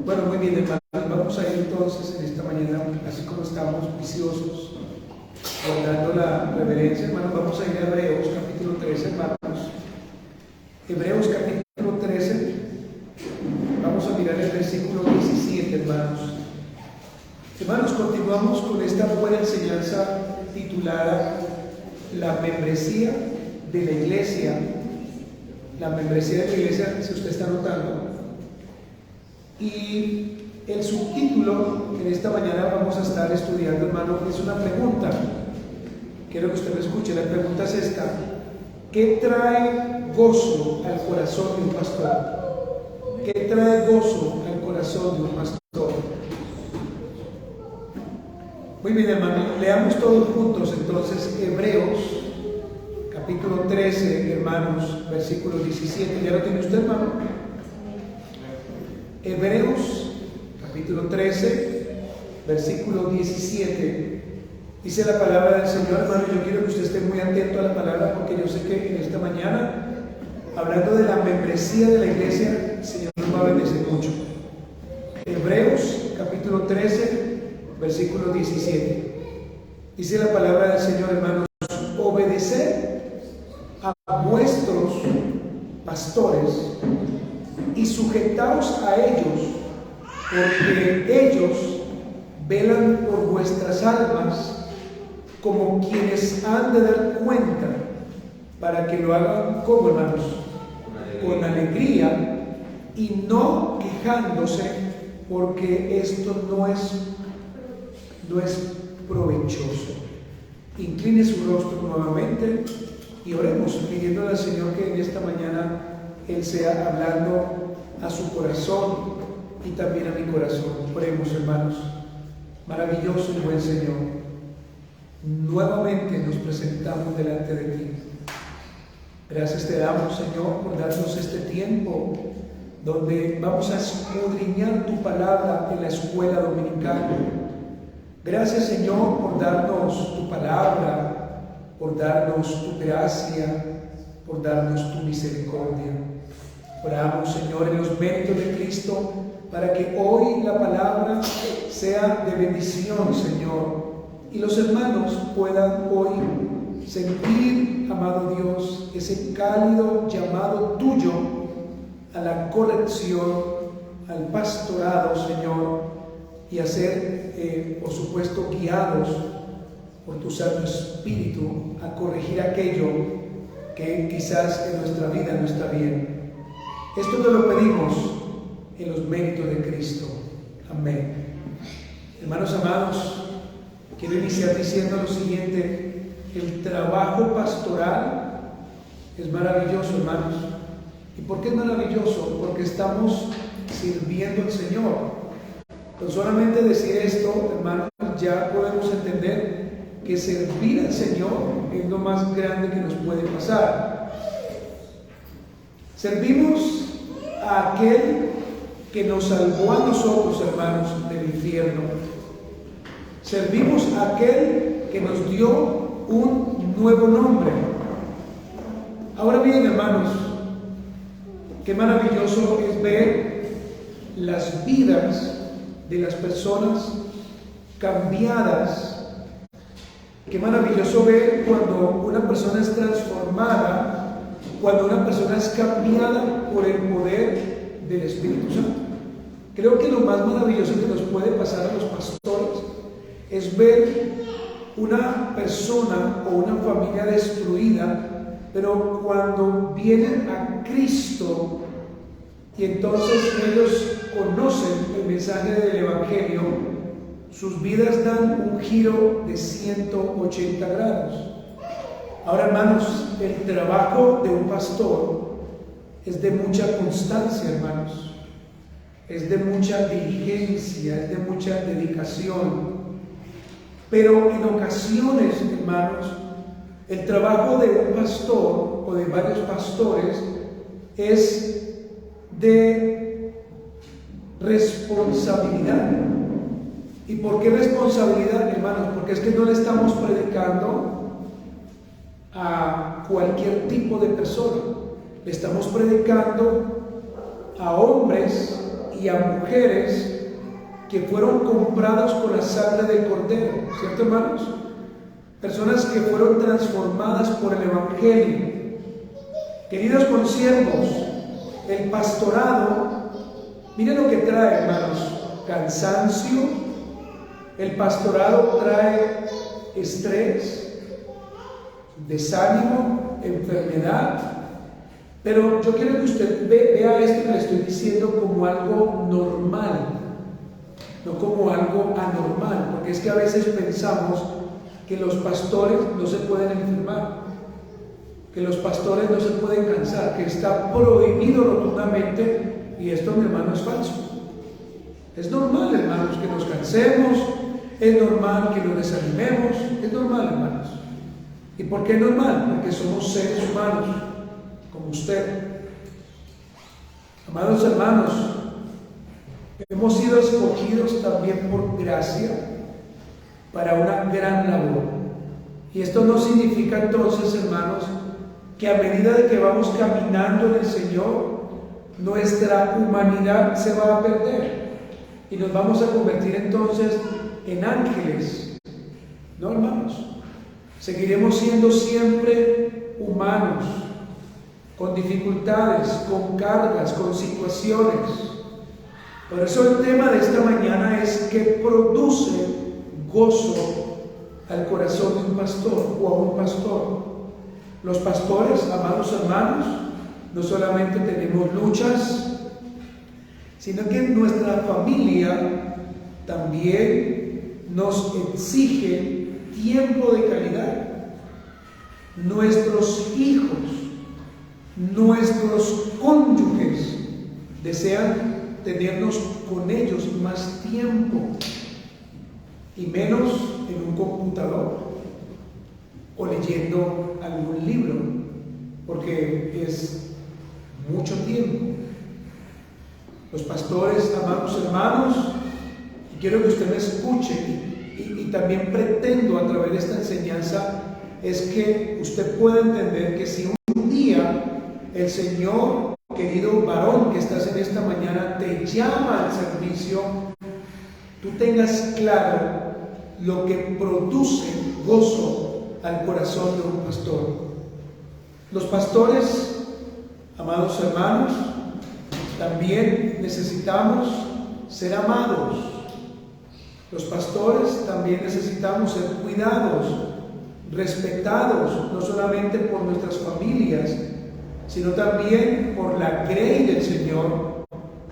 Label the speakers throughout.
Speaker 1: Bueno, muy bien, hermanos. Vamos a ir entonces en esta mañana, así como estamos viciosos, guardando la reverencia, hermanos. Vamos a ir a Hebreos capítulo 13, hermanos. Hebreos capítulo 13. Vamos a mirar el versículo 17, hermanos. Hermanos, continuamos con esta buena enseñanza titulada La membresía de la iglesia. La membresía de la iglesia, si usted está notando. Y el subtítulo que en esta mañana vamos a estar estudiando, hermano, es una pregunta. Quiero que usted me escuche. La pregunta es esta: ¿qué trae gozo al corazón de un pastor? ¿Qué trae gozo al corazón de un pastor? Muy bien, hermano, leamos todos juntos entonces Hebreos capítulo 13, hermanos, versículo 17. ¿Ya lo tiene usted, hermano? Hebreos capítulo 13, versículo 17. Dice la palabra del Señor, hermano. Yo quiero que usted esté muy atento a la palabra, porque yo sé que en esta mañana, hablando de la membresía de la iglesia, el Señor nos va a bendecir mucho. Hebreos capítulo 13, versículo 17. Dice la palabra del Señor, hermanos: obedeced a vuestros pastores y sujetaos a ellos, porque ellos velan por vuestras almas como quienes han de dar cuenta, para que lo hagan como, hermanos, con alegría y no quejándose, porque esto no es provechoso. Incline su rostro nuevamente y oremos, pidiendo al Señor que en esta mañana Él sea hablando a su corazón y también a mi corazón. Oremos, hermanos. Maravilloso y buen Señor, nuevamente nos presentamos delante de ti. Gracias te damos, Señor, por darnos este tiempo donde vamos a escudriñar tu palabra en la escuela dominical. Gracias, Señor, por darnos tu palabra, por darnos tu gracia, por darnos tu misericordia. Oramos, Señor, en los méritos de Cristo, para que hoy la palabra sea de bendición, Señor, y los hermanos puedan hoy sentir, amado Dios, ese cálido llamado tuyo a la corrección, al pastorado, Señor, y a ser, por supuesto, guiados por tu Santo Espíritu a corregir aquello que quizás en nuestra vida no está bien. Esto te lo pedimos en los méritos de Cristo. Amén. Hermanos amados, quiero iniciar diciendo lo siguiente: el trabajo pastoral es maravilloso, hermanos. ¿Y por qué es maravilloso? Porque estamos sirviendo al Señor. Con solamente decir esto, hermanos, ya podemos entender que servir al Señor es lo más grande que nos puede pasar. Servimos a aquel que nos salvó a nosotros, hermanos, del infierno. Servimos a aquel que nos dio un nuevo nombre. Ahora bien, hermanos, qué maravilloso es ver las vidas de las personas cambiadas. Qué maravilloso ver cuando una persona es transformada, cuando una persona es cambiada por el poder del Espíritu Santo. Creo que lo más maravilloso que nos puede pasar a los pastores es ver una persona o una familia destruida, pero cuando vienen a Cristo y entonces ellos conocen el mensaje del Evangelio, sus vidas dan un giro de 180 grados. Ahora, hermanos, el trabajo de un pastor es de mucha constancia, hermanos. Es de mucha diligencia, es de mucha dedicación. Pero en ocasiones, hermanos, el trabajo de un pastor o de varios pastores es de responsabilidad. ¿Y por qué responsabilidad, hermanos? Porque es que no le estamos predicando a cualquier tipo de persona. Le estamos predicando a hombres y a mujeres que fueron comprados con la sangre del Cordero, ¿cierto, hermanos? Personas que fueron transformadas por el Evangelio. Queridos consiervos, el pastorado, miren lo que trae, hermanos: cansancio. El pastorado trae estrés, desánimo, enfermedad. Pero yo quiero que usted vea esto que le estoy diciendo como algo normal, no como algo anormal, porque es que a veces pensamos que los pastores no se pueden enfermar, que los pastores no se pueden cansar, que está prohibido rotundamente, y esto, mi hermano, es falso. Es normal, hermanos, que nos cansemos, es normal que nos desanimemos, es normal, hermanos. ¿Y por qué es normal? Porque somos seres humanos, como usted. Amados hermanos, hemos sido escogidos también por gracia para una gran labor. Y esto no significa entonces, hermanos, que a medida de que vamos caminando en el Señor, nuestra humanidad se va a perder y nos vamos a convertir entonces en ángeles. No, hermanos, seguiremos siendo siempre humanos, con dificultades, con cargas, con situaciones. Por eso el tema de esta mañana es que produce gozo al corazón de un pastor o a un pastor. Los pastores, amados hermanos, no solamente tenemos luchas, sino que nuestra familia también nos exige tiempo de calidad. Nuestros hijos, nuestros cónyuges desean tenernos con ellos más tiempo y menos en un computador o leyendo algún libro, porque es mucho tiempo. Los pastores, amados hermanos, y quiero que usted me escuche y también pretendo a través de esta enseñanza, es que usted pueda entender que si un día el Señor, querido varón que estás en esta mañana, te llama al servicio, tú tengas claro lo que produce gozo al corazón de un pastor. Los pastores, amados hermanos, también necesitamos ser amados. Los pastores también necesitamos ser cuidados, respetados, no solamente por nuestras familias, sino también por la grey del Señor,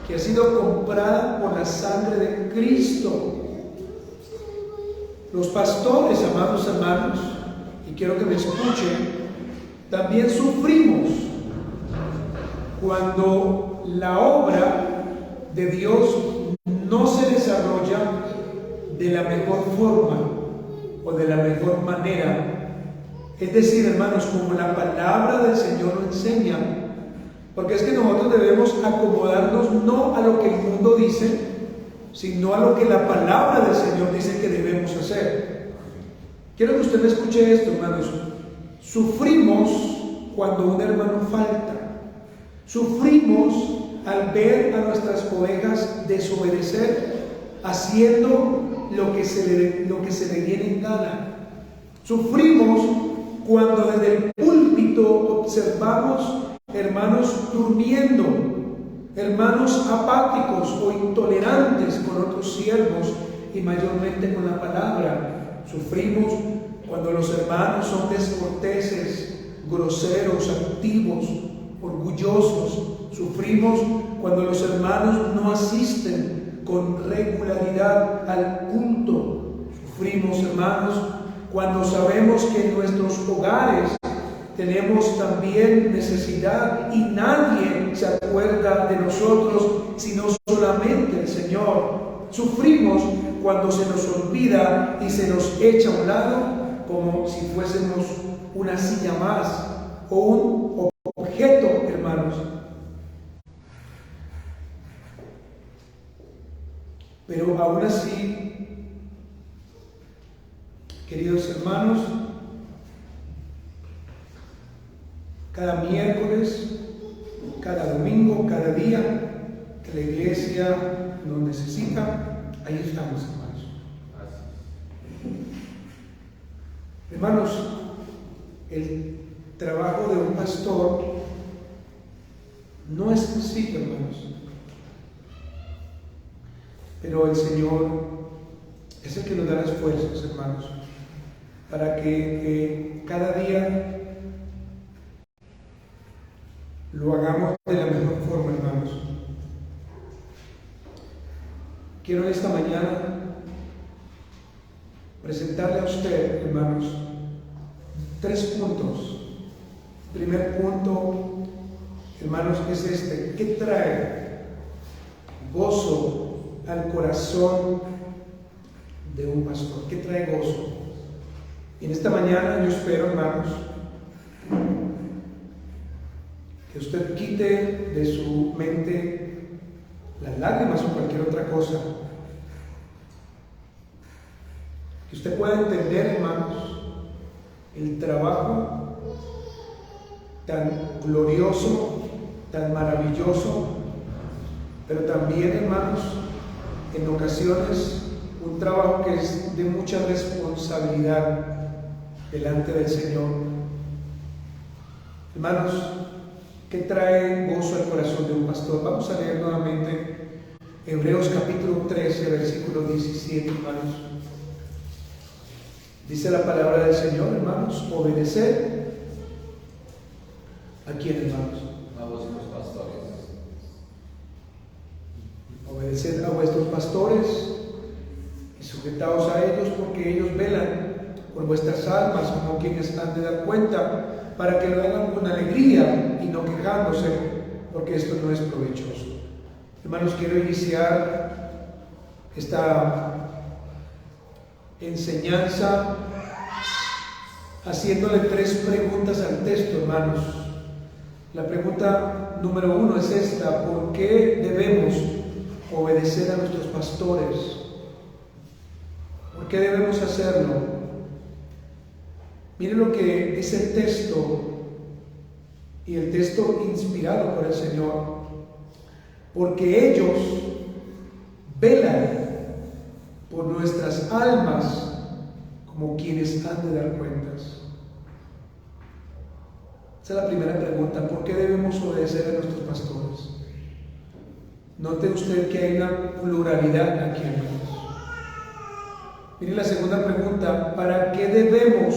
Speaker 1: que ha sido comprada por la sangre de Cristo. Los pastores, amados hermanos, y quiero que me escuchen, también sufrimos cuando la obra de Dios no se desarrolla de la mejor forma o de la mejor manera. Es decir, hermanos, como la palabra del Señor lo enseña, porque es que nosotros debemos acomodarnos no a lo que el mundo dice, sino a lo que la palabra del Señor dice que debemos hacer. Quiero que usted me escuche esto, hermanos. Sufrimos cuando un hermano falta. Sufrimos al ver a nuestras ovejas desobedecer, haciendo lo que se le viene en gana. Sufrimos cuando desde el púlpito observamos hermanos durmiendo, hermanos apáticos o intolerantes con otros siervos y mayormente con la palabra. Sufrimos cuando los hermanos son descorteses, groseros, altivos, orgullosos. Sufrimos cuando los hermanos no asisten con regularidad al culto. Sufrimos, hermanos, cuando sabemos que en nuestros hogares tenemos también necesidad y nadie se acuerda de nosotros sino solamente el Señor. Sufrimos cuando se nos olvida y se nos echa a un lado como si fuésemos una silla más o un objeto, hermanos. Pero aún así, queridos hermanos, cada miércoles, cada domingo, cada día que la iglesia iglesia nos necesita, ahí estamos, hermanos. Hermanos, el trabajo de un pastor no es sencillo, hermanos, pero el Señor es el que nos da las fuerzas, hermanos, para que cada día lo hagamos de la mejor forma, hermanos. Quiero esta mañana presentarle a usted, hermanos, 3 puntos. Primer punto, hermanos, es este: ¿qué trae gozo al corazón de un pastor? ¿Qué trae gozo? Y en esta mañana yo espero, hermanos, que usted quite de su mente las lágrimas o cualquier otra cosa, que usted pueda entender, hermanos, el trabajo tan glorioso, tan maravilloso, pero también, hermanos, en ocasiones un trabajo que es de mucha responsabilidad delante del Señor. Hermanos, ¿qué trae gozo al corazón de un pastor? Vamos a leer nuevamente Hebreos capítulo 13, versículo 17, hermanos. Dice la palabra del Señor, hermanos: obedecer ¿a quién, hermanos?
Speaker 2: A vuestros pastores.
Speaker 1: Obedeced a vuestros pastores y sujetaos a ellos, porque ellos velan por vuestras almas como quienes han de dar cuenta, para que lo hagan con alegría y no quejándose, porque esto no es provechoso. Hermanos, quiero iniciar esta enseñanza haciéndole 3 preguntas al texto, hermanos. La pregunta número 1 es esta: ¿por qué debemos obedecer a nuestros pastores? ¿Por qué debemos hacerlo? Miren lo que dice el texto, y el texto inspirado por el Señor: porque ellos velan por nuestras almas como quienes han de dar cuentas. Esa es la primera pregunta: ¿por qué debemos obedecer a nuestros pastores? Note usted que hay una pluralidad aquí, hermanos. Mire la segunda pregunta: ¿para qué debemos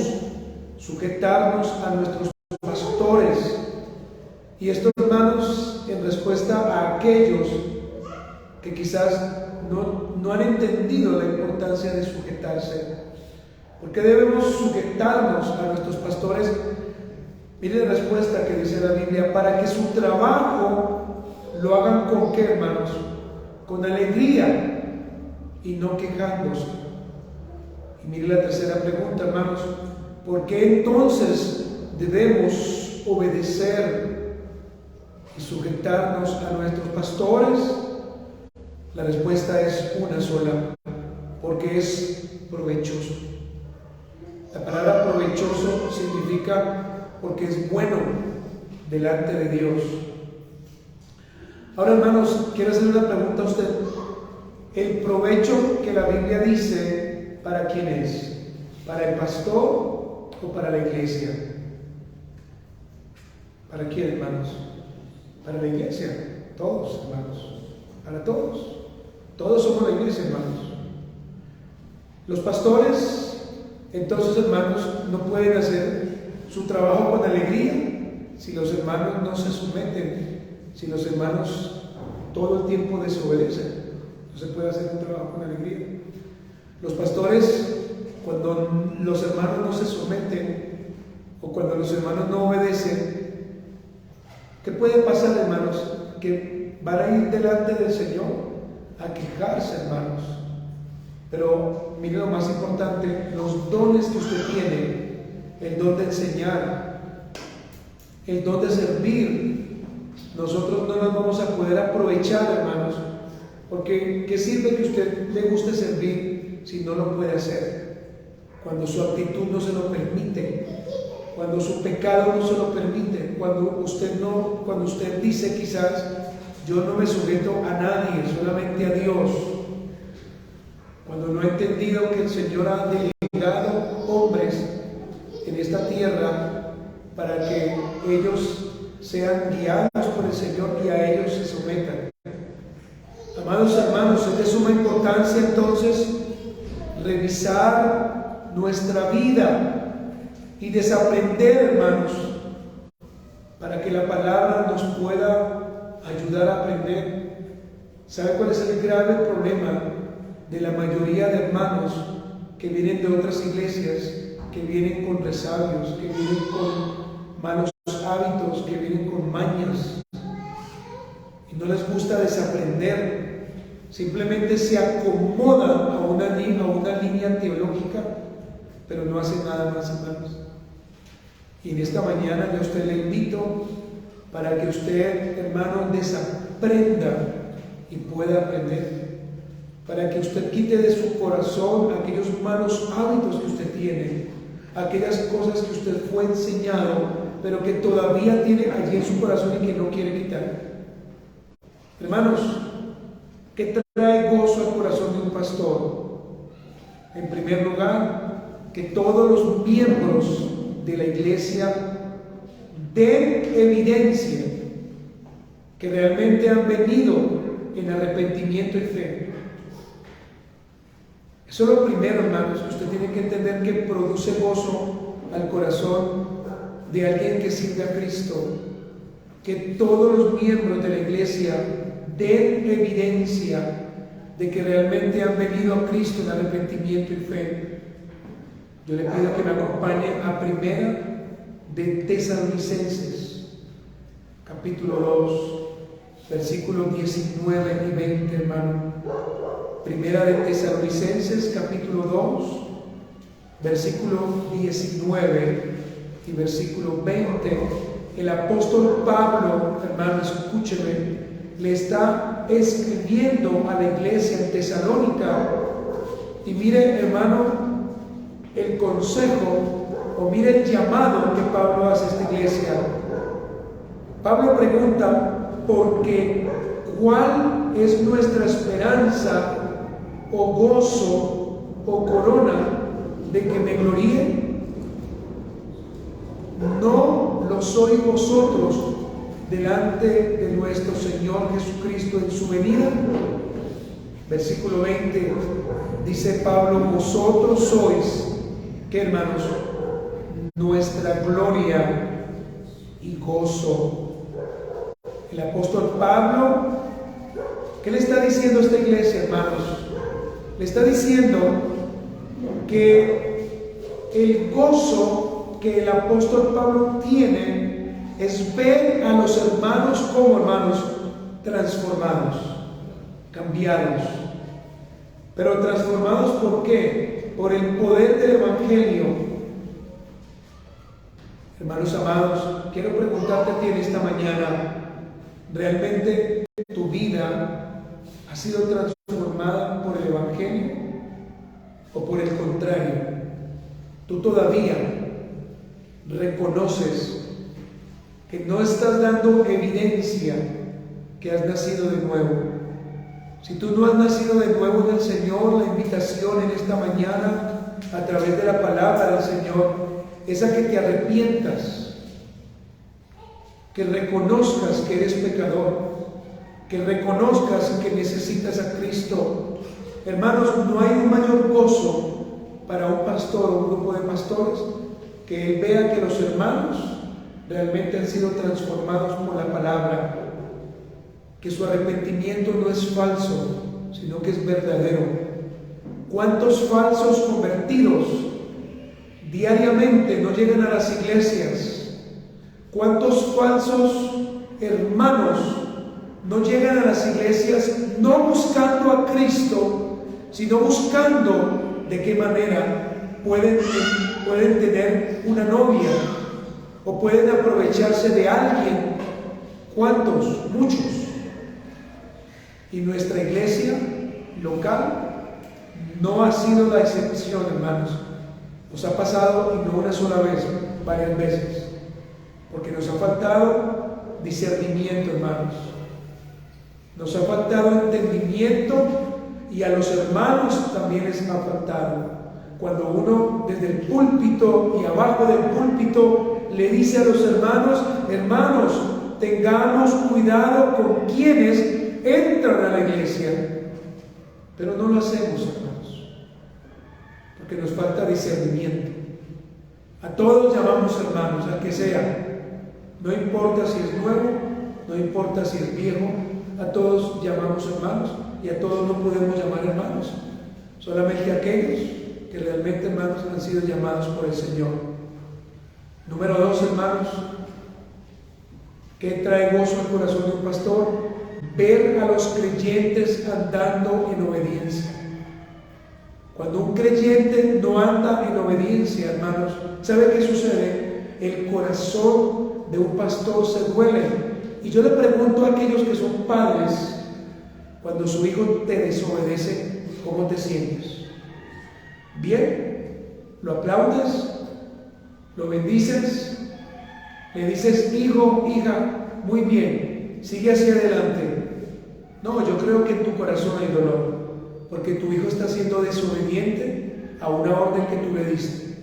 Speaker 1: sujetarnos a nuestros pastores? Y esto, hermanos, en respuesta a aquellos que quizás no han entendido la importancia de sujetarse. ¿Por qué debemos sujetarnos a nuestros pastores? Mire la respuesta que dice la Biblia: para que su trabajo lo hagan ¿con qué, hermanos? Con alegría y no quejándose. Y mire la tercera pregunta, hermanos: ¿por qué entonces debemos obedecer y sujetarnos a nuestros pastores? La respuesta es una sola: porque es provechoso. La palabra provechoso significa porque es bueno delante de Dios. Ahora, hermanos, quiero hacer una pregunta a usted: ¿el provecho que la Biblia dice para quién es? ¿Para el pastor o para la iglesia? ¿Para quién, hermanos? Para la iglesia. Todos, hermanos. Para todos. Todos somos la iglesia, hermanos. Los pastores, entonces, hermanos, no pueden hacer su trabajo con alegría si los hermanos no se someten, si los hermanos todo el tiempo desobedecen. No se puede hacer un trabajo con alegría. Los pastores, cuando los hermanos no se someten o cuando los hermanos no obedecen, ¿qué puede pasar, hermanos? Que van a ir delante del Señor a quejarse, hermanos. Pero mire lo más importante: los dones que usted tiene, el don de enseñar, el don de servir, nosotros no nos vamos a poder aprovechar, hermanos, porque ¿qué sirve que usted le guste servir si no lo puede hacer? Cuando su actitud no se lo permite, cuando su pecado no se lo permite, cuando usted dice quizás: yo no me sujeto a nadie, solamente a Dios. Cuando no he entendido que el Señor ha delegado hombres en esta tierra para que ellos sean guiados por el Señor y a ellos se sometan. Amados hermanos, es de suma importancia entonces revisar nuestra vida y desaprender, hermanos, para que la palabra nos pueda ayudar a aprender. ¿Sabe cuál es el grave problema de la mayoría de hermanos que vienen de otras iglesias, que vienen con resabios, que vienen con malos hábitos, que vienen con mañas y no les gusta desaprender? Simplemente se acomodan a una línea teológica, pero no hacen nada más, hermanos. Y en esta mañana yo a usted le invito para que usted, hermano, desaprenda y pueda aprender, para que usted quite de su corazón aquellos malos hábitos que usted tiene, aquellas cosas que usted fue enseñado, pero que todavía tiene allí en su corazón y que no quiere quitar. Hermanos, ¿qué trae gozo al corazón de un pastor? En primer lugar, que todos los miembros de la iglesia den evidencia que realmente han venido en arrepentimiento y fe. Eso es lo primero, hermanos, que usted tiene que entender, que produce gozo al corazón de alguien que sirve a Cristo. Que todos los miembros de la iglesia den evidencia de que realmente han venido a Cristo en arrepentimiento y fe. Yo le pido que me acompañe a Primera de Tesalonicenses, capítulo 2, versículos 19 y 20, hermano. Primera de Tesalonicenses, capítulo 2, versículo 19 y versículo 20. El apóstol Pablo, hermano, escúcheme, le está escribiendo a la iglesia en Tesalónica. Y mire, hermano, el consejo, o mire el llamado que Pablo hace a esta iglesia. Pablo pregunta, porque ¿cuál es nuestra esperanza o gozo o corona de que me gloríe? ¿No lo sois vosotros delante de nuestro Señor Jesucristo en su venida? Versículo 20, dice Pablo, vosotros sois, ¿qué, hermanos? Nuestra gloria y gozo. El apóstol Pablo, ¿qué le está diciendo a esta iglesia, hermanos? Le está diciendo que el gozo que el apóstol Pablo tiene es ver a los hermanos como, hermanos, transformados, cambiados. Pero transformados, ¿por qué? Por el poder del Evangelio. Hermanos amados, quiero preguntarte a ti en esta mañana, ¿realmente tu vida ha sido transformada por el Evangelio? ¿O por el contrario, tú todavía reconoces que no estás dando evidencia que has nacido de nuevo? Si tú no has nacido de nuevo en el Señor, la invitación en esta mañana a través de la palabra del Señor es a que te arrepientas, que reconozcas que eres pecador, que reconozcas que necesitas a Cristo. Hermanos, no hay un mayor gozo para un pastor o un grupo de pastores que él vea que los hermanos realmente han sido transformados por la palabra, que su arrepentimiento no es falso, sino que es verdadero. ¿Cuántos falsos convertidos diariamente no llegan a las iglesias? ¿Cuántos falsos hermanos no llegan a las iglesias no buscando a Cristo, sino buscando de qué manera pueden tener una novia o pueden aprovecharse de alguien? ¿Cuántos? Muchos. Y nuestra iglesia local no ha sido la excepción, hermanos. Nos ha pasado, y no una sola vez, varias veces, porque nos ha faltado discernimiento, hermanos. Nos ha faltado entendimiento y a los hermanos también les ha faltado. Cuando uno desde el púlpito y abajo del púlpito le dice a los hermanos: hermanos, tengamos cuidado con quienes entran a la iglesia. Pero no lo hacemos, hermanos, porque nos falta discernimiento. A todos llamamos hermanos, al que sea. No importa si es nuevo, no importa si es viejo, a todos llamamos hermanos y a todos no podemos llamar hermanos. Solamente aquellos que realmente, hermanos, han sido llamados por el Señor. Número 2, hermanos, ¿qué trae gozo al corazón de un pastor? Ver a los creyentes andando en obediencia. Cuando un creyente no anda en obediencia, hermanos, ¿sabe qué sucede? El corazón de un pastor se duele. Y yo le pregunto a aquellos que son padres, cuando su hijo te desobedece, ¿cómo te sientes? ¿Bien? ¿Lo aplaudes? ¿Lo bendices? ¿Le dices: hijo, hija, muy bien, sigue hacia adelante? No, yo creo que en tu corazón hay dolor, porque tu hijo está siendo desobediente a una orden que tú le diste.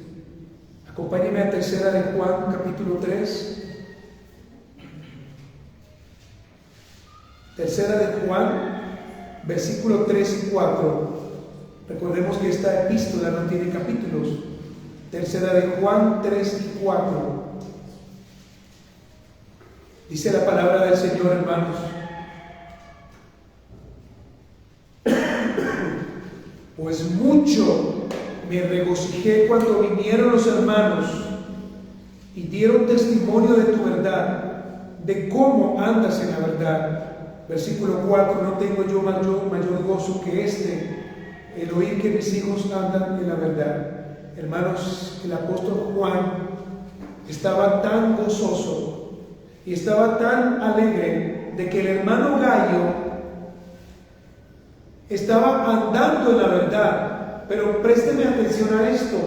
Speaker 1: Acompáñeme a 3 de Juan, capítulo 3. 3 de Juan, versículo 3 y 4. Recordemos que esta epístola no tiene capítulos. 3 de Juan 3 y 4. Dice la palabra del Señor, hermanos: pues mucho me regocijé cuando vinieron los hermanos y dieron testimonio de tu verdad, de cómo andas en la verdad. Versículo 4: no tengo yo mayor gozo que el oír que mis hijos andan en la verdad. Hermanos, el apóstol Juan estaba tan gozoso y estaba tan alegre de que el hermano Gallo estaba andando en la verdad. Pero présteme atención a esto: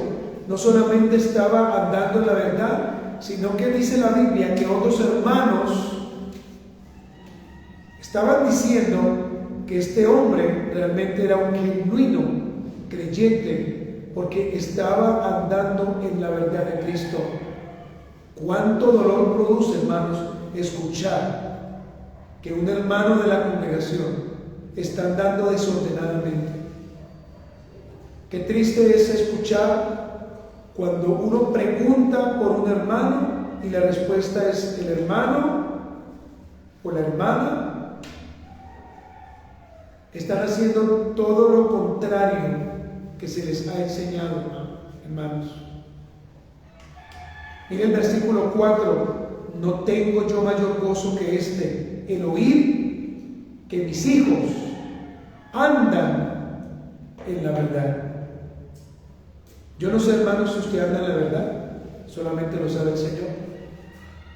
Speaker 1: no solamente estaba andando en la verdad, sino que dice la Biblia que otros hermanos estaban diciendo que este hombre realmente era un genuino creyente, porque estaba andando en la verdad de Cristo. ¿Cuánto dolor produce, hermanos, escuchar que un hermano de la congregación está andando desordenadamente? Qué triste es escuchar cuando uno pregunta por un hermano y la respuesta es: el hermano o la hermana están haciendo todo lo contrario que se les ha enseñado, hermanos. Mire el versículo 4: no tengo yo mayor gozo que el oír que mis hijos andan en la verdad. Yo no sé, hermanos, si usted anda en la verdad, solamente lo sabe el Señor.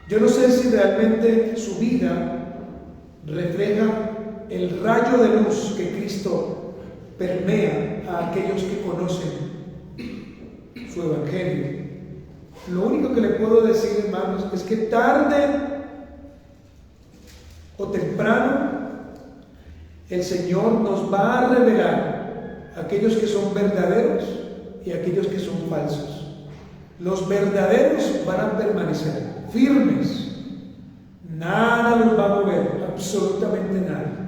Speaker 1: Yo no sé si realmente su vida refleja el rayo de luz que Cristo permea a aquellos que conocen su evangelio. Lo único que le puedo decir, hermanos, es que tarde o temprano el Señor nos va a revelar aquellos que son verdaderos y aquellos que son falsos. Los verdaderos van a permanecer firmes, nada los va a mover, absolutamente nada.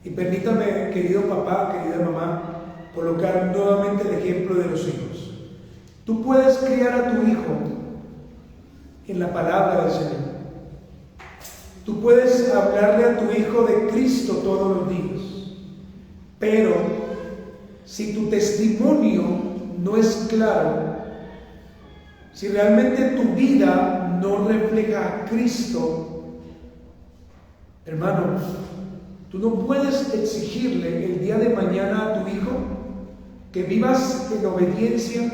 Speaker 1: Y permítame, querido papá, querida mamá, colocar nuevamente el ejemplo de los hijos. Tú puedes criar a tu hijo en la palabra del Señor. Tú puedes hablarle a tu hijo de Cristo todos los días. Pero si tu testimonio no es claro, si realmente tu vida no refleja a Cristo, hermanos, tú no puedes exigirle el día de mañana a tu hijo que vivas en obediencia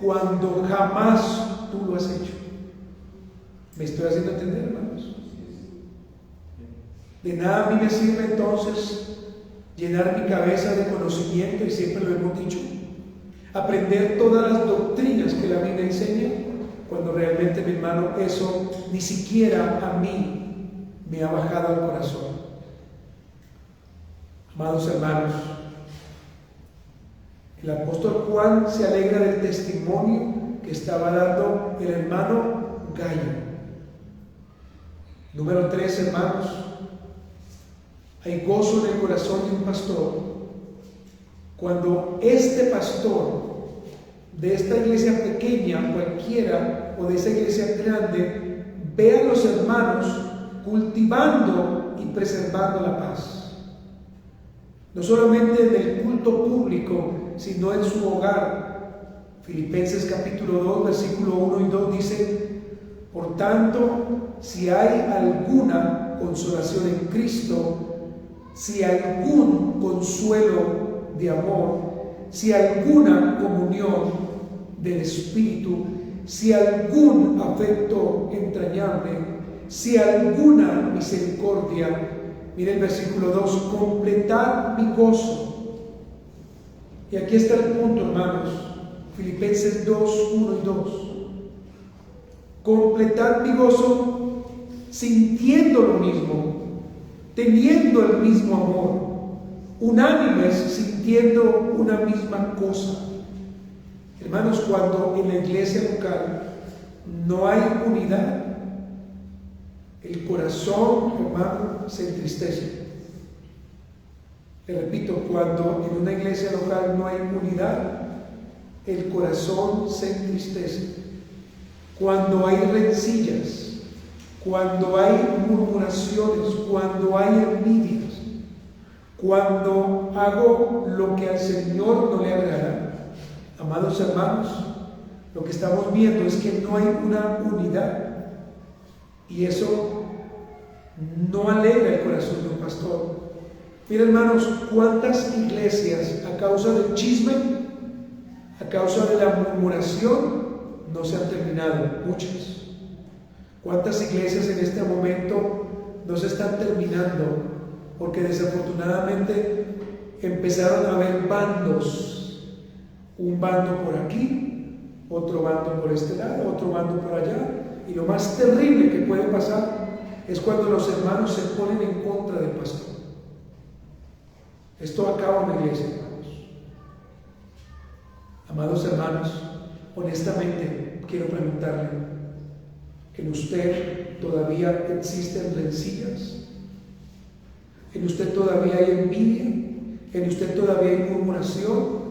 Speaker 1: cuando jamás tú lo has hecho. ¿Me estoy haciendo entender, hermanos? De nada a mí me sirve entonces llenar mi cabeza de conocimiento, y siempre lo hemos dicho, aprender todas las doctrinas que la Biblia enseña, cuando realmente, mi hermano, eso ni siquiera a mí me ha bajado al corazón. Amados hermanos, el apóstol Juan se alegra del testimonio que estaba dando el hermano Gallo. Número 3, hermanos, hay gozo en el corazón de un pastor cuando este pastor de esta iglesia pequeña, cualquiera, o de esa iglesia grande, ve a los hermanos cultivando y preservando la paz. No solamente en el culto público, sino en su hogar. Filipenses capítulo 2, versículo 1 y 2 dice: por tanto, si hay alguna consolación en Cristo, si algún consuelo de amor, si alguna comunión del Espíritu, si algún afecto entrañable, si alguna misericordia, mire el versículo 2, completad mi gozo. Y aquí está el punto, hermanos, Filipenses 2, 1 y 2. Completad mi gozo sintiendo lo mismo, teniendo el mismo amor, unánimes, sintiendo una misma cosa. Hermanos, cuando en la iglesia local no hay unidad, el corazón, hermano, se entristece. Le repito, cuando en una iglesia local no hay unidad, el corazón se entristece. Cuando hay rencillas, cuando hay murmuraciones, cuando hay envidias, cuando hago lo que al Señor no le agrada, amados hermanos, lo que estamos viendo es que no hay una unidad, y eso no alegra el corazón de un pastor. Miren, hermanos, cuántas iglesias a causa del chisme, a causa de la murmuración, no se han terminado. Muchas. ¿Cuántas iglesias en este momento no se están terminando porque desafortunadamente empezaron a haber bandos? Un bando por aquí, otro bando por este lado, otro bando por allá. Y lo más terrible que puede pasar es cuando los hermanos se ponen en contra del pastor. Esto acaba en la iglesia, hermanos. Amados hermanos, honestamente quiero preguntarle: ¿en usted todavía existen rencillas? ¿En usted todavía hay envidia? ¿En usted todavía hay murmuración?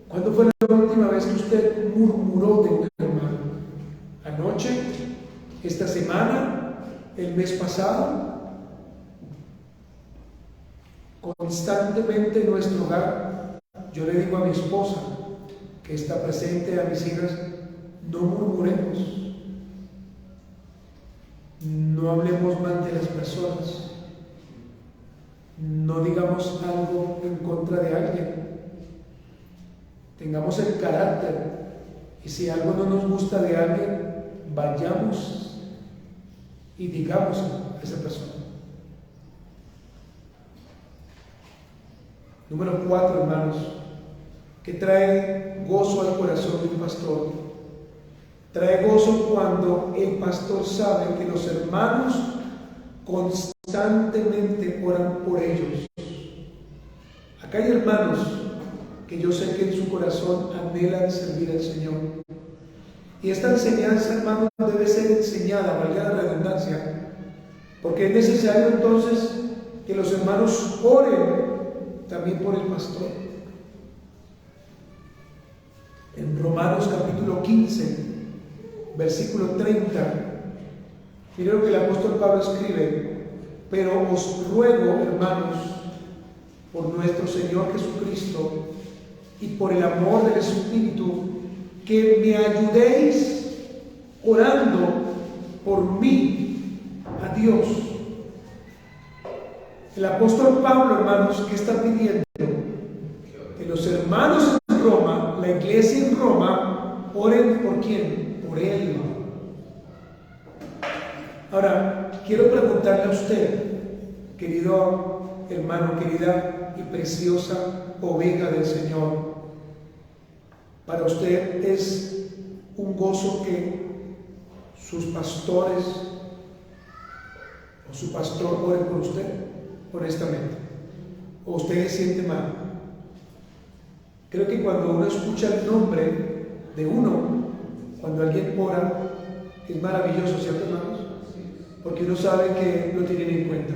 Speaker 1: ¿Cuándo fue la última vez que usted murmuró de un hermano? ¿Anoche? ¿Esta semana? ¿El mes pasado? Constantemente en nuestro hogar, yo le digo a mi esposa, que está presente, a mis hijas: no murmuremos, no hablemos mal de las personas, no digamos algo en contra de alguien. Tengamos el carácter, y si algo no nos gusta de alguien, vayamos y digamos a esa persona. Número 4, hermanos, que trae gozo al corazón de un pastor. Trae gozo cuando el pastor sabe que los hermanos constantemente oran por ellos. Acá hay hermanos que yo sé que en su corazón anhelan servir al Señor. Y esta enseñanza, hermanos, debe ser enseñada, valga la redundancia, porque es necesario entonces que los hermanos oren también por el pastor. En Romanos capítulo 15, versículo 30, miren lo que el apóstol Pablo escribe: pero os ruego, hermanos, por nuestro Señor Jesucristo y por el amor del Espíritu, que me ayudéis orando por mí a Dios. El apóstol Pablo, hermanos, ¿qué está pidiendo? Que los hermanos en Roma, la iglesia en Roma, oren por ¿quién? Por él. Ahora, quiero preguntarle a usted, querido hermano, querida y preciosa oveja del Señor, ¿para usted es un gozo que sus pastores o su pastor ore por usted? Honestamente, ¿O usted se siente mal? Creo que cuando uno escucha el nombre de uno, cuando alguien ora, es maravilloso, ¿cierto, hermanos? Porque uno sabe que lo tienen en cuenta.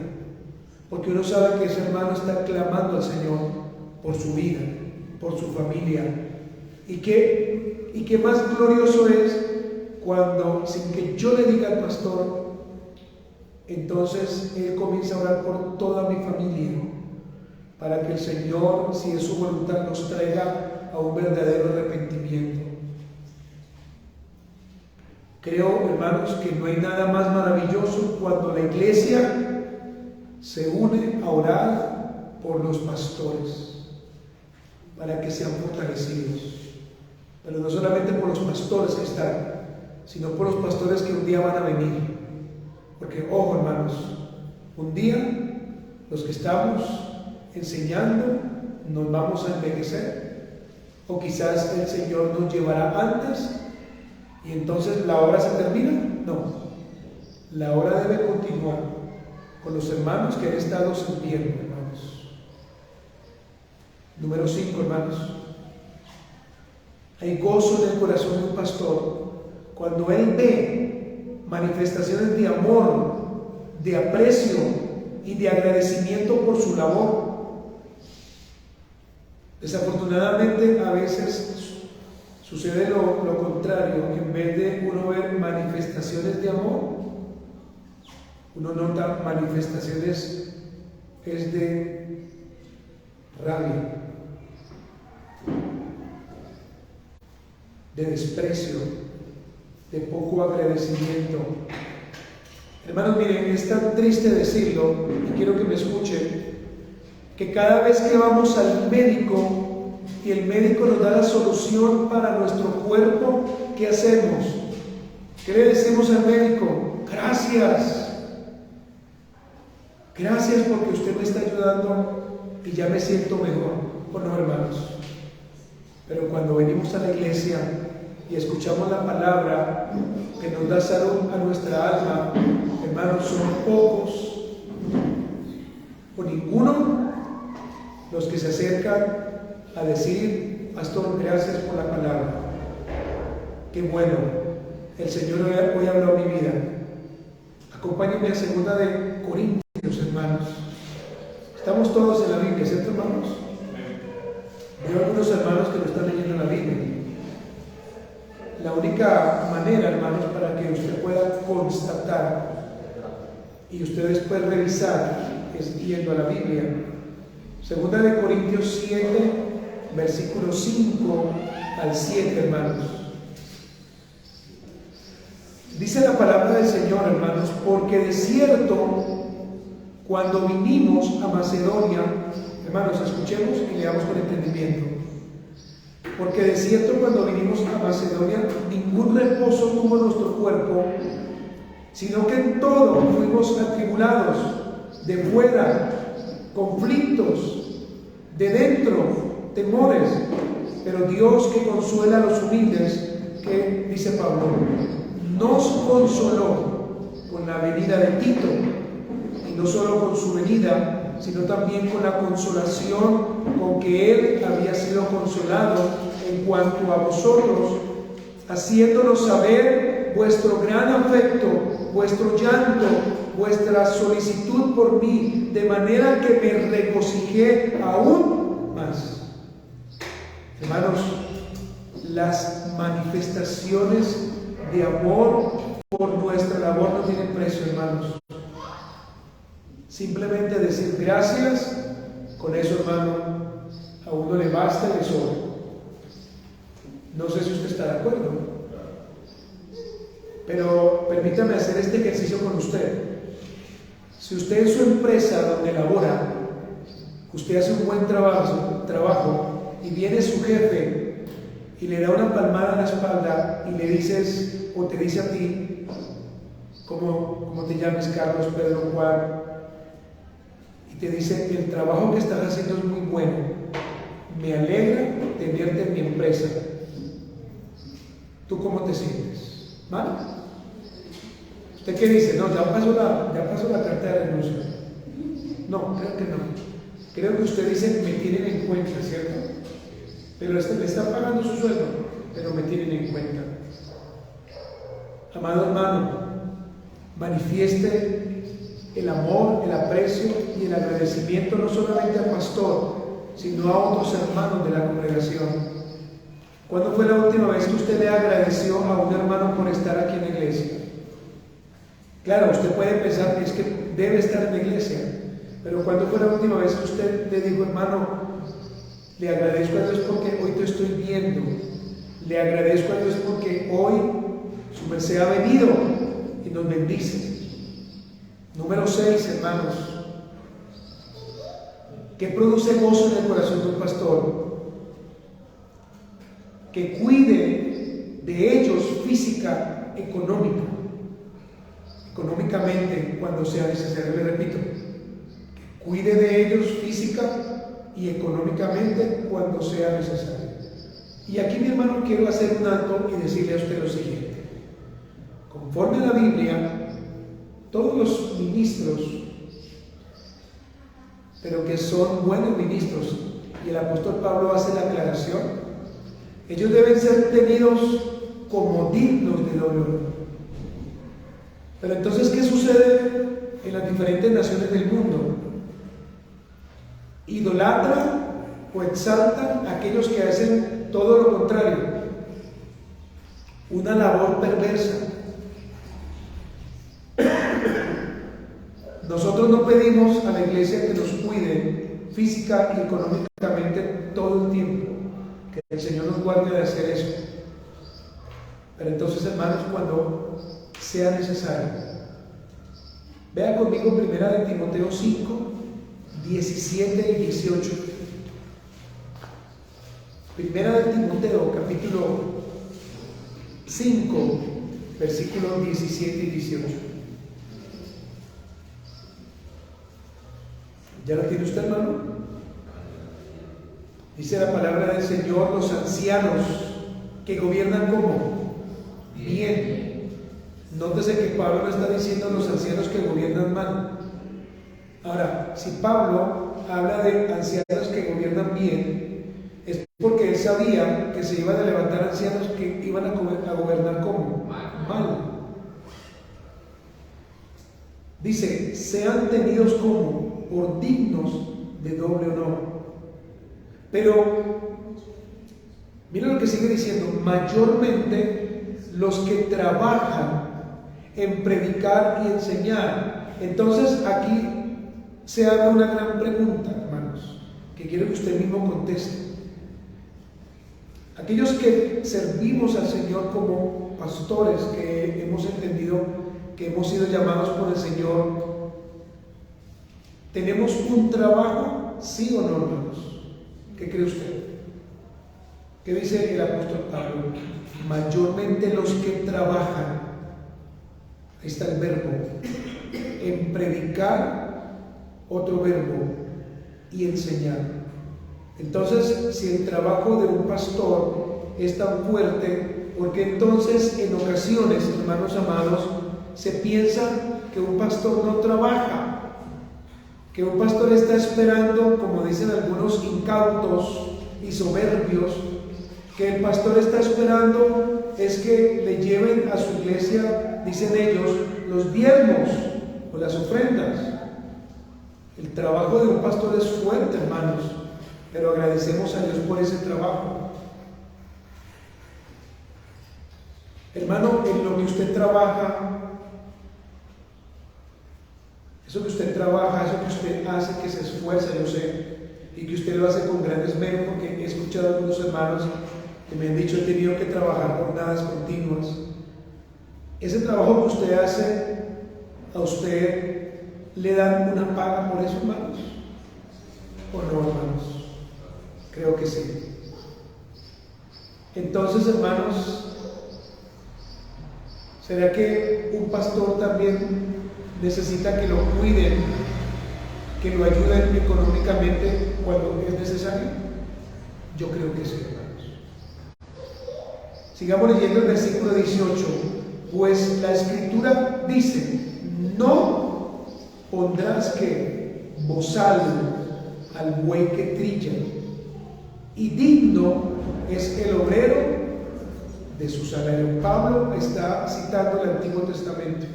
Speaker 1: Porque uno sabe que ese hermano está clamando al Señor por su vida, por su familia. Y que más glorioso es cuando, sin que yo le diga al pastor, entonces él comienza a orar por toda mi familia, para que el Señor, si es su voluntad, nos traiga a un verdadero arrepentimiento. Creo, hermanos, que no hay nada más maravilloso cuando la iglesia se une a orar por los pastores, para que sean fortalecidos. Pero no solamente por los pastores que están, sino por los pastores que un día van a venir. Porque, ojo, hermanos, un día los que estamos enseñando nos vamos a envejecer, o quizás el Señor nos llevará antes y entonces la obra se termina. No, la obra debe continuar con los hermanos que han estado sirviendo, hermanos. Número 5, hermanos. Hay gozo en el corazón de un pastor cuando él ve manifestaciones de amor, de aprecio y de agradecimiento por su labor. Desafortunadamente, a veces sucede lo contrario. En vez de uno ver manifestaciones de amor, uno nota manifestaciones de rabia, de desprecio, de poco agradecimiento. Hermanos, miren, es tan triste decirlo, y quiero que me escuchen, que cada vez que vamos al médico y el médico nos da la solución para nuestro cuerpo, ¿qué hacemos? ¿Qué le decimos al médico? Gracias. Gracias porque usted me está ayudando y ya me siento mejor. ¿O no, hermanos? Pero cuando venimos a la iglesia y escuchamos la palabra que nos da salud a nuestra alma, hermanos, son pocos o ninguno los que se acercan a decir: pastor, gracias por la palabra. Qué bueno, el Señor hoy ha hablado mi vida. Acompáñenme a 2 de Corintios, hermanos. Estamos todos en la Biblia, ¿cierto, hermanos? Veo algunos hermanos que lo están leyendo en la Biblia. La única manera, hermanos, para que usted pueda constatar y usted después revisar es yendo a la Biblia. 2 de Corintios 7, versículos 5 al 7, hermanos. Dice la palabra del Señor, hermanos: porque de cierto, cuando vinimos a Macedonia, hermanos, escuchemos y leamos con entendimiento. Porque de cierto, cuando vinimos a Macedonia, ningún reposo tuvo nuestro cuerpo, sino que en todo fuimos atribulados, de fuera, conflictos, de dentro, temores. Pero Dios, que consuela a los humildes, que dice Pablo, nos consoló con la venida de Tito, y no solo con su venida, sino también con la consolación con que él había sido consolado en cuanto a vosotros, haciéndonos saber vuestro gran afecto, vuestro llanto, vuestra solicitud por mí, de manera que me regocijé aún más. Hermanos, las manifestaciones de amor por nuestra labor no tienen precio, hermanos. Simplemente decir gracias, con eso, hermano, a uno le basta y le sobra. No sé si usted está de acuerdo, pero permítame hacer este ejercicio con usted. Si usted en su empresa donde labora, usted hace un buen trabajo y viene su jefe y le da una palmada en la espalda y le dices, o te dice a ti, ¿cómo te llames? Carlos, Pedro, Juan, y te dice: el trabajo que estás haciendo es muy bueno, me alegra tenerte en mi empresa. ¿Tú cómo te sientes? ¿Mal? ¿Usted qué dice? No, ya pasó la carta de renuncia. No, creo que no. Creo que usted dice, me tienen en cuenta, ¿cierto? Pero le están pagando su sueldo, pero me tienen en cuenta. Amado hermano, manifieste el amor, el aprecio y el agradecimiento no solamente al pastor, sino a otros hermanos de la congregación. ¿Cuándo fue la última vez que usted le agradeció a un hermano por estar aquí en la iglesia? Claro, usted puede pensar que es que debe estar en la iglesia, pero ¿cuándo fue la última vez que usted le dijo, hermano, le agradezco a Dios porque hoy te estoy viendo, le agradezco a Dios porque hoy su merced ha venido y nos bendice? Número 6, hermanos, ¿qué produce gozo en el corazón de un pastor? Que cuide de ellos física, económicamente cuando sea necesario. Le repito, que cuide de ellos física y económicamente cuando sea necesario. Y aquí, mi hermano, quiero hacer un alto y decirle a usted lo siguiente. Conforme a la Biblia, todos los ministros, pero que son buenos ministros, y el apóstol Pablo hace la aclaración, ellos deben ser tenidos como dignos de doble honor. Pero entonces, ¿qué sucede en las diferentes naciones del mundo? Idolatran o exaltan a aquellos que hacen todo lo contrario, una labor perversa. Nosotros no pedimos a la iglesia que nos cuide física y económicamente todo el tiempo, que el Señor nos guarde de hacer eso. Pero entonces, hermanos, cuando sea necesario, vea conmigo 1 de Timoteo 5, 17 y 18. 1 de Timoteo, capítulo 5, versículos 17 y 18. ¿Ya lo tiene usted, hermano? Dice la palabra del Señor, los ancianos que gobiernan como bien. Nótese que Pablo no está diciendo los ancianos que gobiernan mal. Ahora, si Pablo habla de ancianos que gobiernan bien, es porque él sabía que se iban a levantar ancianos que iban a gobernar como mal. Dice, sean tenidos como por dignos de doble honor. Pero mira lo que sigue diciendo, mayormente los que trabajan en predicar y enseñar. Entonces aquí se abre una gran pregunta, hermanos, que quiero que usted mismo conteste. Aquellos que servimos al Señor como pastores, que hemos entendido que hemos sido llamados por el Señor, ¿tenemos un trabajo? ¿Sí o no, hermanos? ¿Qué cree usted? ¿Qué dice el apóstol Pablo? Mayormente los que trabajan, ahí está el verbo, en predicar, otro verbo, y enseñar. Entonces, si el trabajo de un pastor es tan fuerte, porque entonces en ocasiones, hermanos amados, se piensa que un pastor no trabaja, que un pastor está esperando, como dicen algunos incautos y soberbios, que el pastor está esperando es que le lleven a su iglesia, dicen ellos, los diezmos o las ofrendas. El trabajo de un pastor es fuerte, hermanos, pero agradecemos a Dios por ese trabajo. Hermano, en lo que usted trabaja, eso que usted trabaja, eso que usted hace, que se esfuerza, yo sé, y que usted lo hace con gran esmero, porque he escuchado a algunos hermanos que me han dicho, he tenido que trabajar jornadas continuas. Ese trabajo que usted hace, a usted le dan una paga por eso, hermanos, ¿o no, hermanos? Creo que sí. Entonces, hermanos, ¿será que un pastor también necesita que lo cuiden, que lo ayuden económicamente cuando es necesario? Yo creo que sí, hermanos. Sigamos leyendo el versículo 18. Pues la Escritura dice, no pondrás que bozal al buey que trilla, y digno es el obrero de su salario. Pablo está citando el Antiguo Testamento.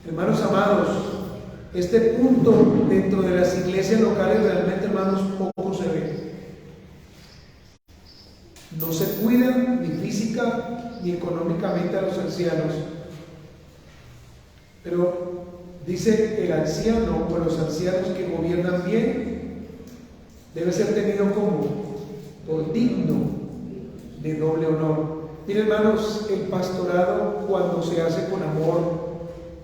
Speaker 1: Hermanos amados, este punto dentro de las iglesias locales realmente, hermanos, poco se ve. No se cuidan ni física ni económicamente a los ancianos. Pero dice el anciano o los ancianos que gobiernan bien debe ser tenido como por digno de doble honor. Miren, hermanos, el pastorado, cuando se hace con amor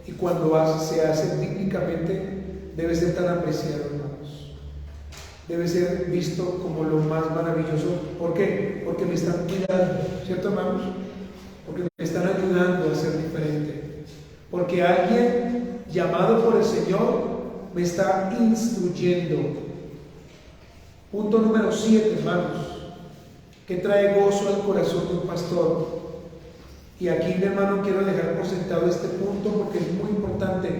Speaker 1: y cuando se hace bíblicamente, debe ser tan apreciado, hermanos. Debe ser visto como lo más maravilloso. ¿Por qué? Porque me están cuidando, ¿cierto, hermanos? Porque me están ayudando a ser diferente. Porque alguien llamado por el Señor me está instruyendo. Punto número 7, hermanos, que trae gozo al corazón de un pastor. Y aquí, mi hermano, quiero dejar por sentado este punto porque es muy importante: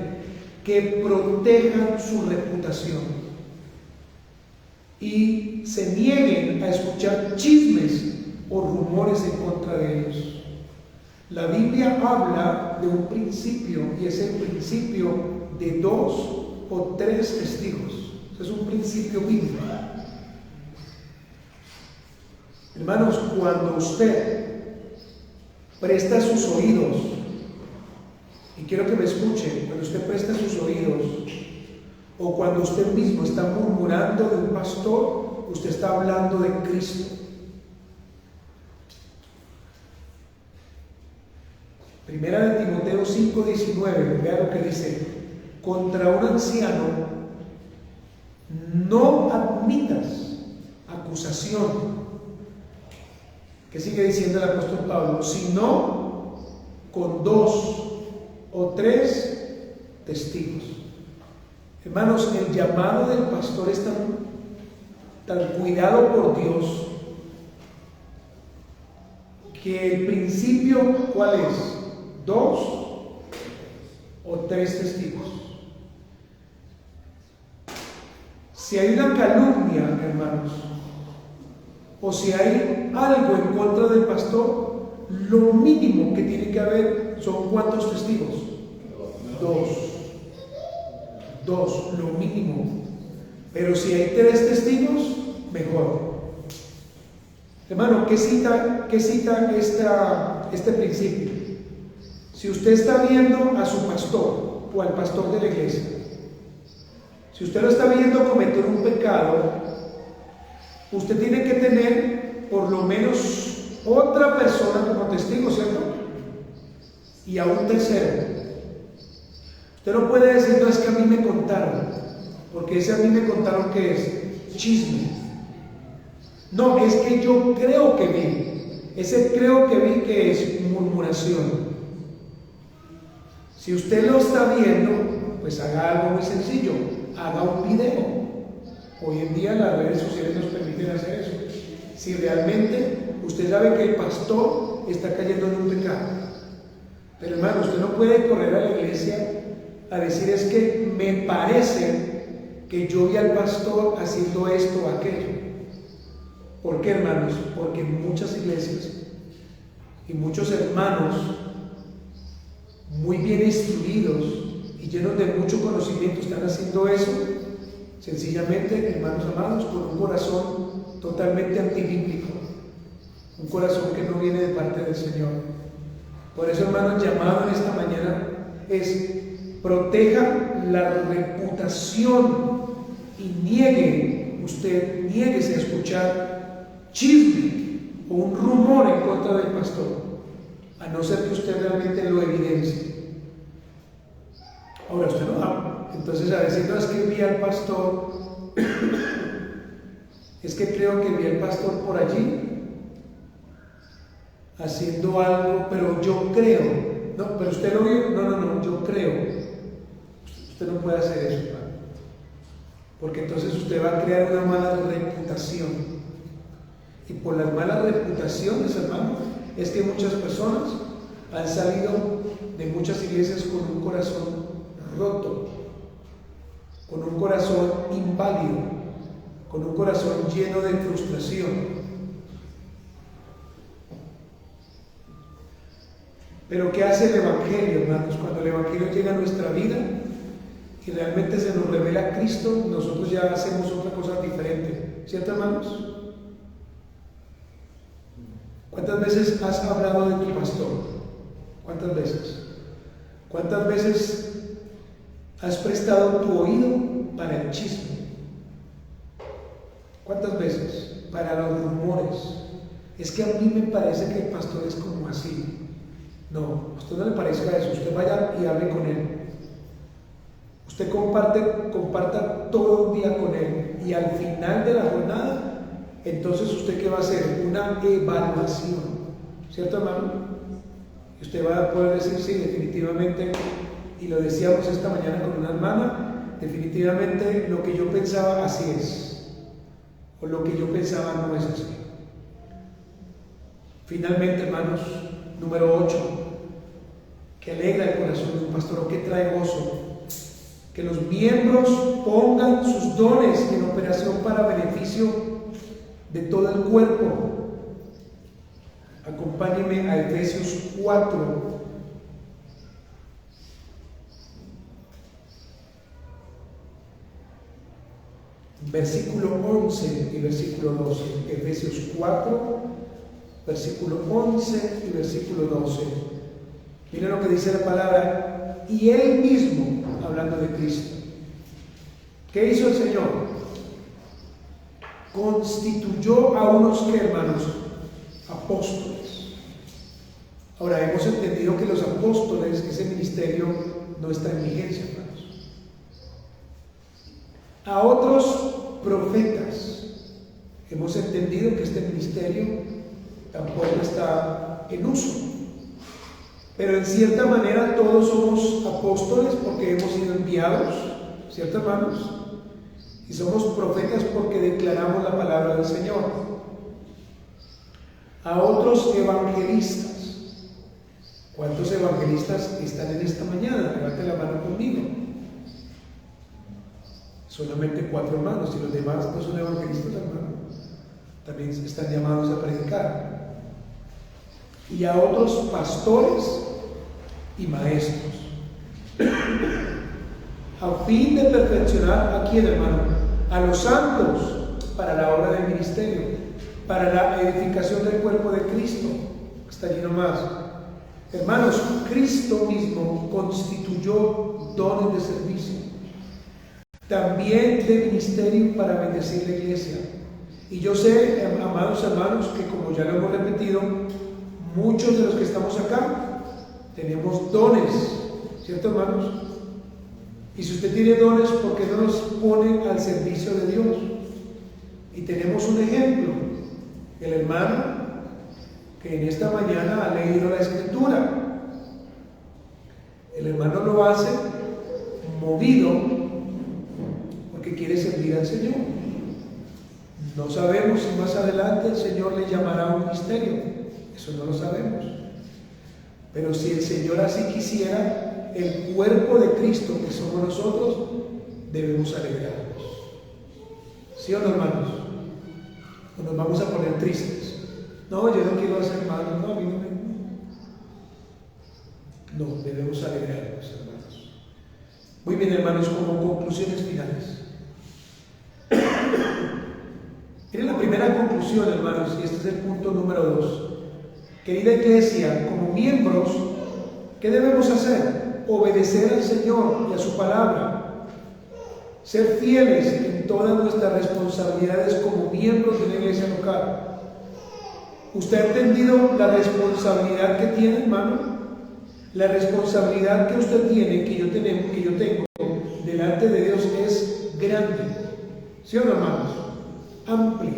Speaker 1: que protejan su reputación y se nieguen a escuchar chismes o rumores en contra de ellos. La Biblia habla de un principio, y es el principio de 2 o 3 testigos. Es un principio bíblico. Hermanos, cuando usted presta sus oídos, y quiero que me escuche, cuando usted presta sus oídos, o cuando usted mismo está murmurando de un pastor, usted está hablando de Cristo. Primera de Timoteo 5:19, vea lo que dice: contra un anciano no admitas acusación. ¿Qué sigue diciendo el apóstol Pablo? Sino con 2 o 3 testigos. Hermanos, el llamado del pastor es tan cuidado por Dios, que el principio, ¿cuál es? 2 o 3 testigos. Si hay una calumnia, hermanos, o si hay algo en contra del pastor, lo mínimo que tiene que haber son ¿cuántos testigos? 2, lo mínimo. Pero si hay 3 testigos, mejor. Hermano, ¿qué cita este principio? Si usted está viendo a su pastor o al pastor de la iglesia, si usted lo está viendo cometer un pecado, usted tiene que tener por lo menos otra persona como testigo, ¿cierto? Y a un tercero. Usted no puede decir: no, es que a mí me contaron, porque ese a mí me contaron que es chisme. No, es que yo creo que vi. Ese creo que vi que es murmuración. Si usted lo está viendo, pues haga algo muy sencillo: haga un video. Hoy en día las redes sociales nos permiten hacer eso. Si realmente usted sabe que el pastor está cayendo en un pecado. Pero hermano, usted no puede correr a la iglesia a decir: es que me parece que yo vi al pastor haciendo esto o aquello. ¿Por qué, hermanos? Porque muchas iglesias y muchos hermanos muy bien instruidos y llenos de mucho conocimiento están haciendo eso sencillamente, hermanos amados, con un corazón totalmente antibíblico, un corazón que no viene de parte del Señor. Por eso, hermanos, llamado en esta mañana es: proteja la reputación y niéguese a escuchar chisme o un rumor en contra del pastor, a no ser que usted realmente lo evidencie. Ahora, usted no habla. Entonces, a decir: no, es que vi al pastor, es que creo que vi al pastor por allí haciendo algo, pero yo creo. No, pero usted lo vio. No, yo creo. Usted no puede hacer eso, hermano, porque entonces usted va a crear una mala reputación. Y por las malas reputaciones, hermano, es que muchas personas han salido de muchas iglesias con un corazón roto. con un corazón inválido, con un corazón lleno de frustración. Pero ¿qué hace el Evangelio, hermanos? Cuando el Evangelio llega a nuestra vida y realmente se nos revela Cristo, nosotros ya hacemos otra cosa diferente. ¿Cierto, hermanos? ¿Cuántas veces has hablado de tu pastor? ¿Cuántas veces? ¿Cuántas veces has prestado tu oído para el chisme? ¿Cuántas veces? Para los rumores. Es que a mí me parece que el pastor es como así. No, a usted no le parezca eso. Usted vaya y hable con él. Usted comparta todo un día con él. Y al final de la jornada, entonces ¿usted qué va a hacer? Una evaluación. ¿Cierto, hermano? Y usted va a poder decir, sí, definitivamente, y lo decíamos esta mañana con una hermana, definitivamente lo que yo pensaba así es, o lo que yo pensaba no es así. Finalmente, hermanos, número 8, que alegra el corazón de un pastor o que trae gozo, que los miembros pongan sus dones en operación para beneficio de todo el cuerpo. Acompáñenme a Efesios 4. Versículo 11 y versículo 12. Efesios 4, versículo 11 y versículo 12. Miren lo que dice la palabra. Y Él mismo, hablando de Cristo, ¿qué hizo el Señor? Constituyó a unos, ¿qué, hermanos? Apóstoles. Ahora, hemos entendido que los apóstoles, ese ministerio no está en vigencia, hermanos. A otros profetas. Hemos entendido que este ministerio tampoco está en uso. Pero en cierta manera todos somos apóstoles porque hemos sido enviados, ¿cierto, hermanos? Y somos profetas porque declaramos la palabra del Señor. A otros evangelistas. ¿Cuántos evangelistas están en esta mañana? Levante la mano conmigo. Solamente 4 hermanos, y los demás no son evangelistas, hermanos. También están llamados a predicar. Y a otros pastores y maestros. A fin de perfeccionar a quién, hermano, a los santos para la obra del ministerio, para la edificación del cuerpo de Cristo. Está allí nomás. Hermanos, Cristo mismo constituyó dones de servicio, también de ministerio para bendecir la iglesia. Y yo sé, amados hermanos, que como ya lo hemos repetido, muchos de los que estamos acá tenemos dones, ¿cierto, hermanos? Y si usted tiene dones, ¿por qué no los pone al servicio de Dios? Y tenemos un ejemplo, el hermano que en esta mañana ha leído la Escritura. El hermano lo hace movido porque quiere servir al Señor. No sabemos si más adelante el Señor le llamará a un ministerio, eso no lo sabemos. Pero si el Señor así quisiera, el cuerpo de Cristo que somos nosotros, debemos alegrarnos. ¿Sí o no, hermanos? ¿O nos vamos a poner tristes? No, yo no quiero hacer mal, no, a mí no me... No, debemos alegrarnos, hermanos. Muy bien, hermanos, como conclusiones finales. Miren la primera conclusión, hermanos, y este es el punto número 2. Querida iglesia, como miembros, ¿qué debemos hacer? Obedecer al Señor y a su palabra. Ser fieles en todas nuestras responsabilidades como miembros de la iglesia local. ¿Usted ha entendido la responsabilidad que tiene, hermano? La responsabilidad que usted tiene, que yo tengo delante de Dios es grande. ¿Sí o no, hermanos? Amplia.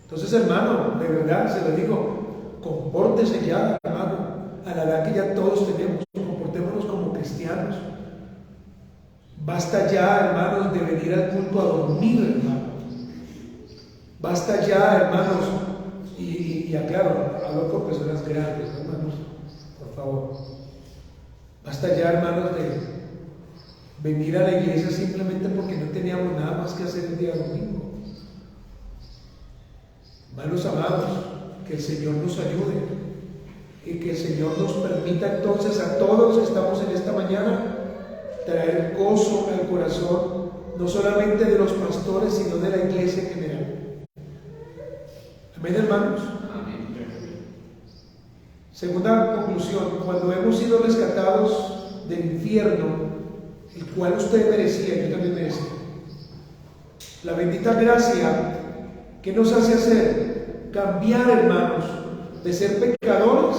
Speaker 1: Entonces, hermano, de verdad se lo digo, compórtese ya, hermano, a la edad que ya todos tenemos, comportémonos como cristianos. Basta ya, hermanos, de venir al culto a dormir, hermano. Basta ya, hermanos, y aclaro, hablo con personas grandes, hermanos, por favor. Basta ya, hermanos, venir a la iglesia simplemente porque no teníamos nada más que hacer el día domingo. Hermanos amados, que el Señor nos ayude y que el Señor nos permita entonces a todos los que estamos en esta mañana traer gozo al corazón, no solamente de los pastores, sino de la iglesia en general. Amén, hermanos. Segunda conclusión: cuando hemos sido rescatados del infierno, el cual usted merecía, yo también merecía, la bendita gracia que nos hace hacer cambiar, hermanos, de ser pecadores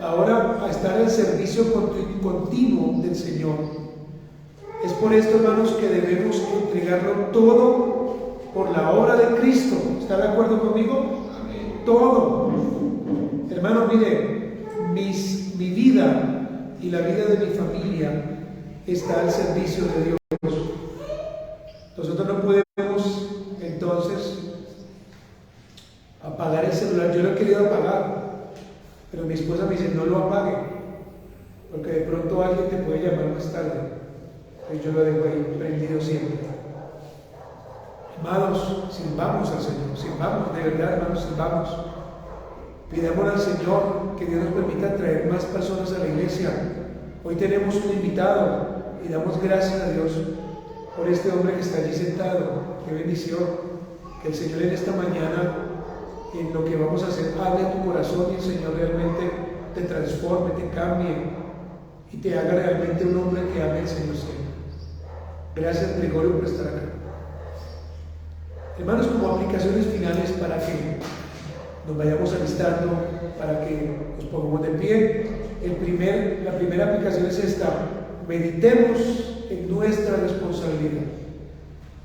Speaker 1: ahora a estar al servicio continuo del Señor. Es por esto, hermanos, que debemos entregarlo todo por la obra de Cristo. ¿Está de acuerdo conmigo? Amén. Todo. Hermano, mire, mi vida y la vida de mi familia está al servicio de Dios. Nosotros no podemos entonces apagar el celular. Yo lo he querido apagar, pero mi esposa me dice: no lo apague, porque de pronto alguien te puede llamar más tarde. Y yo lo dejo ahí prendido siempre. Amados, sirvamos al Señor, sirvamos, de verdad, hermanos, sirvamos. Pidamos al Señor que Dios nos permita traer más personas a la iglesia. Hoy tenemos un invitado y damos gracias a Dios por este hombre que está allí sentado. Qué bendición. Que el Señor en esta mañana, en lo que vamos a hacer, hable a tu corazón y el Señor realmente te transforme, te cambie y te haga realmente un hombre que ame al Señor siempre. Gracias, Gregorio, por estar acá. Hermanos, como aplicaciones finales para que nos vayamos alistando, para que nos pongamos de pie, la primera aplicación es esta: meditemos en nuestra responsabilidad.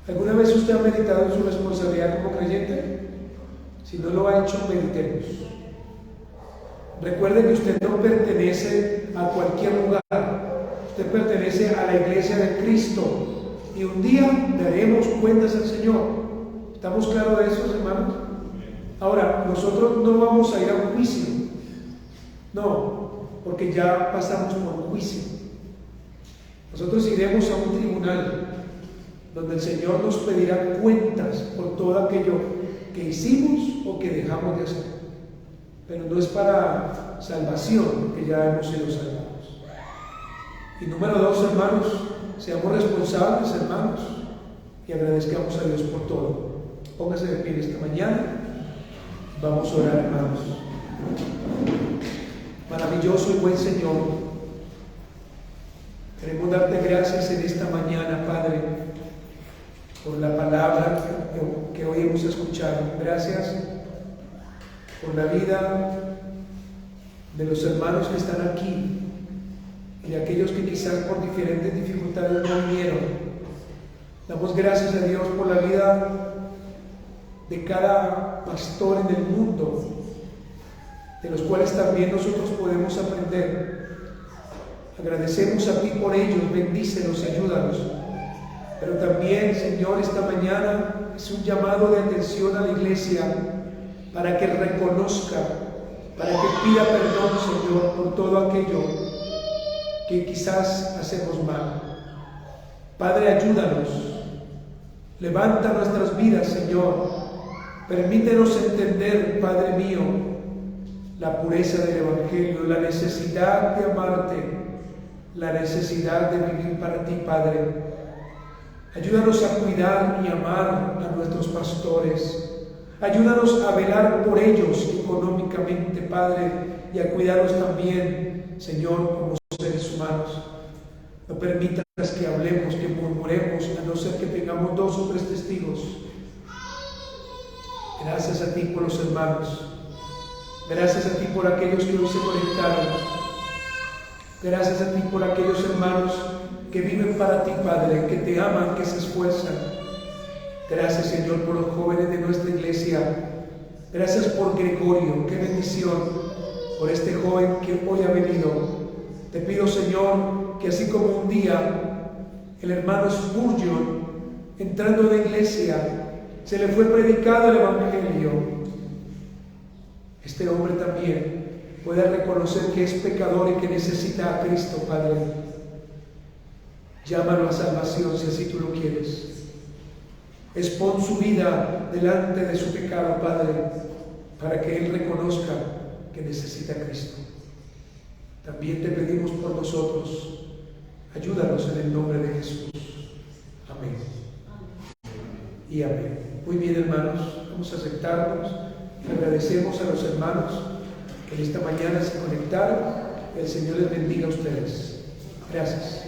Speaker 1: ¿Alguna vez usted ha meditado en su responsabilidad como creyente? Si no lo ha hecho, meditemos. Recuerde que usted no pertenece a cualquier lugar, usted pertenece a la iglesia de Cristo y un día daremos cuentas al Señor. ¿Estamos claros de eso, hermanos? Ahora, nosotros no vamos a ir a un juicio, no, porque ya pasamos por un juicio. Nosotros iremos a un tribunal donde el Señor nos pedirá cuentas por todo aquello que hicimos o que dejamos de hacer. Pero no es para salvación, que ya hemos sido salvados. Y número 2, hermanos, seamos responsables, hermanos, y agradezcamos a Dios por todo. Póngase de pie esta mañana. Vamos a orar, hermanos. Maravilloso y buen Señor, queremos darte gracias en esta mañana, Padre, por la palabra que hoy hemos escuchado. Gracias por la vida de los hermanos que están aquí y de aquellos que quizás por diferentes dificultades no vinieron. Damos gracias a Dios por la vida de cada pastor en el mundo, de los cuales también nosotros podemos aprender. Agradecemos a ti por ellos, bendícelos, ayúdalos. Pero también, Señor, esta mañana es un llamado de atención a la iglesia para que reconozca, para que pida perdón, Señor, por todo aquello que quizás hacemos mal. Padre, ayúdanos, levanta nuestras vidas, Señor. Permítenos entender, Padre mío, la pureza del Evangelio, la necesidad de amarte, la necesidad de vivir para ti, Padre. Ayúdanos a cuidar y amar a nuestros pastores. Ayúdanos a velar por ellos económicamente, Padre, y a cuidarlos también, Señor, como seres humanos. No permitas que hablemos, que murmuremos, a no ser que tengamos 2 o 3 testigos. Gracias a ti por los hermanos. Gracias a ti por aquellos que hoy se conectaron. Gracias a ti por aquellos hermanos que viven para ti, Padre, que te aman, que se esfuerzan. Gracias, Señor, por los jóvenes de nuestra iglesia. Gracias por Gregorio, qué bendición, por este joven que hoy ha venido. Te pido, Señor, que así como un día el hermano Spurgeon, entrando en la iglesia, se le fue predicado el Evangelio, este hombre también pueda reconocer que es pecador y que necesita a Cristo, Padre. Llámalo a salvación si así tú lo quieres. Expon su vida delante de su pecado, Padre, para que Él reconozca que necesita a Cristo. También te pedimos por nosotros. Ayúdanos en el nombre de Jesús. Amén. Y amén. Muy bien, hermanos, vamos a aceptarnos. Agradecemos a los hermanos que en esta mañana se conectaron. El Señor les bendiga a ustedes. Gracias.